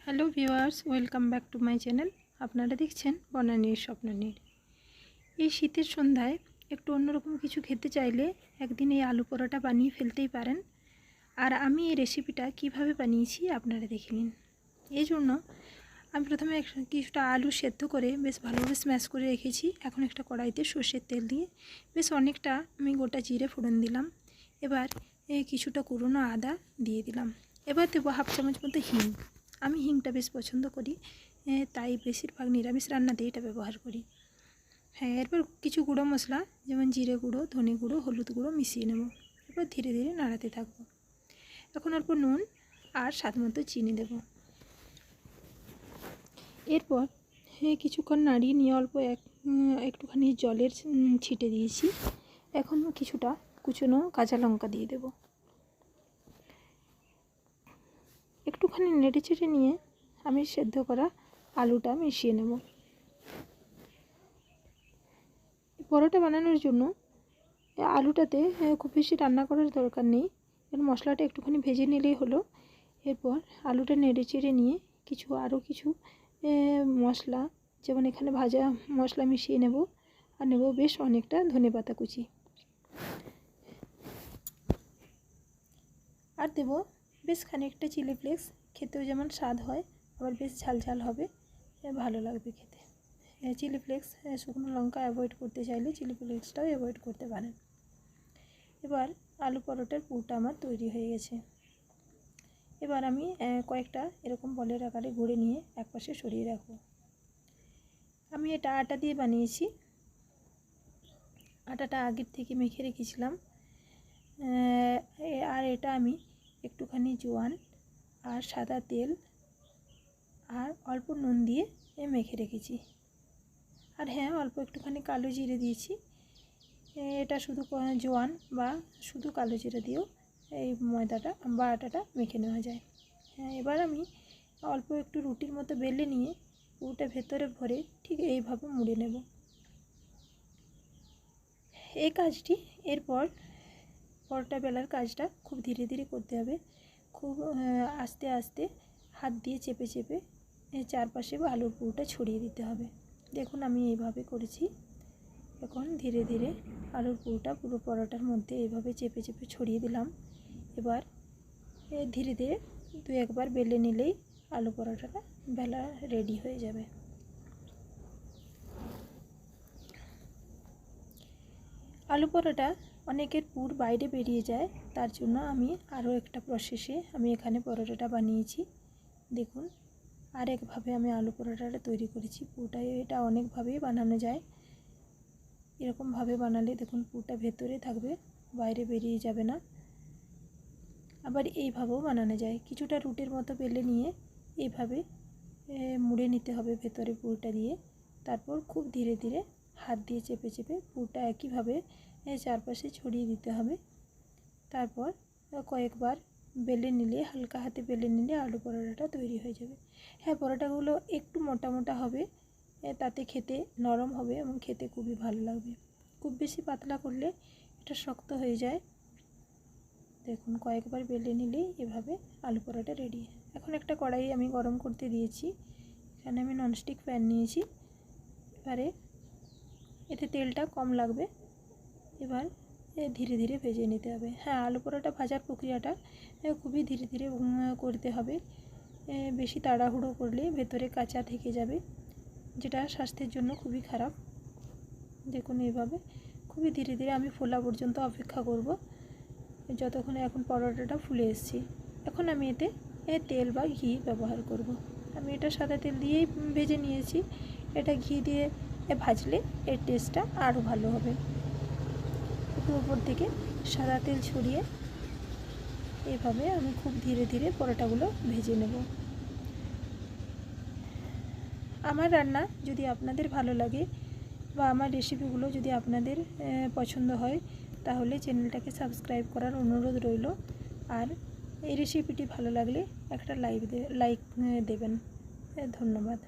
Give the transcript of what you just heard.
Hello viewers, welcome back to my channel. আপনারা দেখছেন বনানীর স্বপ্ননীড়। এই শীতের সন্ধ্যায় একটু অন্যরকম কিছু খেতে চাইলে একদিন এই আলু পরোটা বানিয়ে ফেলতেই পারেন। আর আমি এই রেসিপিটা কিভাবে বানিয়েছি আপনারা দেখে নিন। এই জন্য আমি প্রথমে কিছুটা আলু সেদ্ধ করে বেশ ভালোভাবে স্ম্যাশ করে রেখেছি। এখন একটা কড়াইতে সর্ষের তেল দিয়ে বেশ অনেকটা আমি গোটা জিরে ফোড়ন দিলাম। এবার কিছুটা কুড়নো আদা দিয়ে দিলাম। এবার দেবো হাফ চামচ মতো হিং। আমি হিংটা বেশ পছন্দ করি, তাই বেশিরভাগ নিরামিষ রান্নাতে এটা ব্যবহার করি। এরপর কিছু গুঁড়ো মশলা যেমন জিরে গুঁড়ো, ধনে গুঁড়ো, হলুদ গুঁড়ো মিশিয়ে নেব। এবার ধীরে ধীরে নাড়াতে থাকবো। এখন অল্প নুন আর স্বাদ মতো চিনি দেব। এরপর কিছুক্ষণ নাড়িয়ে নিয়ে অল্প একটুখানি জলের ছিটে দিয়েছি। এখন কিছুটা কুচনো কাঁচা লঙ্কা দিয়ে দেব। একটুখানি নেড়ে চেড়ে নিয়ে আমি সেদ্ধ করা আলুটা মিশিয়ে নেব। পরোটা বানানোর জন্য আলুটাতে খুব বেশি রান্না করার দরকার নেই, এর মশলাটা একটুখানি ভেজে নিলেই হলো। এরপর আলুটা নেড়ে চেড়ে নিয়ে আরও কিছু মশলা, যেমন এখানে ভাজা মশলা মিশিয়ে নেব। আর নেব বেশ অনেকটা ধনেপাতা কুচি, আর দেব বেশ খানিকটা চিলি ফ্লেক্স। খেতেও যেমন স্বাদ হয়, আবার বেশ ঝাল ঝাল হবে, ভালো লাগবে খেতে। চিলি ফ্লেক্স, শুকনো লঙ্কা অ্যাভয়েড করতে চাইলে চিলি ফ্লেক্সটাও অ্যাভয়েড করতে পারেন। এবার আলু পরোটার পুরটা আমার তৈরি হয়ে গেছে। এবার আমি কয়েকটা এরকম বলের আকারে গড়ে নিয়ে একপাশে সরিয়ে রাখব। আমি এটা আটা দিয়ে বানিয়েছি। আটাটা আগের থেকে মেখে রেখেছিলাম। আর এটা আমি একটুখানি জোয়ান আর সাদা তেল আর অল্প নুন দিয়ে মেখে রেখেছি। আর অল্প একটুখানি কালো জিরে দিয়েছি। এটা শুধু জোয়ান বা শুধু কালো জিরে দিয়েও এই ময়দাটা বা আটাটা মেখে নেওয়া যায়। এবার আমি অল্প একটু রুটির মতো বেলে নিয়ে পুরোটা ভেতরে ভরে ঠিক এইভাবে মুড়ে নেব। এই কাজটি এরপর পরোটা বেলার কাজটা খুব ধীরে ধীরে করতে হবে। খুব আস্তে আস্তে হাত দিয়ে চেপে চেপে চারপাশে আলুর পুরোটা ছড়িয়ে দিতে হবে। দেখুন আমি এইভাবে করেছি। এখন ধীরে ধীরে আলুর পুরোটা পুরো পরোটার মধ্যে এইভাবে চেপে চেপে ছড়িয়ে দিলাম। এবার ধীরে ধীরে দু একবার বেলে নিলেই আলু পরোটাটা বেলা রেডি হয়ে যাবে। আলু পরোটা অনেকের পুর বাইরে বেরিয়ে যায়, তার জন্য আমি আরও একটা প্রসেসে আমি এখানে পরোটাটা বানিয়েছি। দেখুন আরেকভাবে আমি আলু পরোটাটা তৈরি করেছি। পুরটা এটা অনেকভাবেই বানানো যায়। এরকমভাবে বানালে দেখুন পুরটা ভেতরে থাকবে, বাইরে বেরিয়ে যাবে না। আবার এইভাবেও বানানো যায়। কিছুটা রুটির মতো বেলে নিয়ে এইভাবে মুড়ে নিতে হবে ভেতরে পুরটা দিয়ে। তারপর খুব ধীরে ধীরে হাত দিয়ে চেপে চেপে পুরটা একইভাবে চারপাশে ছড়িয়ে দিতে হবে। তারপর কয়েকবার বেলে নিলে, হালকা হাতে বেলে নিলে আলু পরোটাটা তৈরি হয়ে যাবে। পরোটাগুলো একটু মোটা মোটা হবে, তাতে খেতে নরম হবে এবং খেতে খুবই ভালো লাগবে। খুব বেশি পাতলা করলে এটা শক্ত হয়ে যায়। দেখুন কয়েকবার বেলে নিলেই এভাবে আলু পরোটা রেডি। এখন একটা কড়াই আমি গরম করতে দিয়েছি। এখানে আমি ননস্টিক প্যান নিয়েছি। এবারে এতে তেলটা কম লাগবে। এবার ধীরে ধীরে ভেজে নিতে হবে। আলু পরোটা ভাজার প্রক্রিয়াটা খুবই ধীরে ধীরে করতে হবে। বেশি তাড়াহুড়ো করলে ভেতরে কাঁচা থেকে যাবে, যেটা স্বাস্থ্যের জন্য খুবই খারাপ। দেখুন এইভাবে খুবই ধীরে ধীরে আমি ফোলা পর্যন্ত অপেক্ষা করব, যতক্ষণে এখন পরোটাটা ফুলে এসেছি। এখন আমি এতে তেল বা ঘি ব্যবহার করব। আমি এটা সাদা তেল দিয়েই ভেজে নিয়েছি। এটা ঘি দিয়ে ভাজলে এর টেস্টটা আরও ভালো হবে। একটু উপর থেকে সাদা তেল ছড়িয়ে এভাবে আমি খুব ধীরে ধীরে পরোটাগুলো ভেজে নেব। আমার রান্না যদি আপনাদের ভালো লাগে বা আমার রেসিপিগুলো যদি আপনাদের পছন্দ হয়, তাহলে চ্যানেলটাকে সাবস্ক্রাইব করার অনুরোধ রইল। আর এই রেসিপিটি ভালো লাগলে একটা লাইক দেবেন। ধন্যবাদ।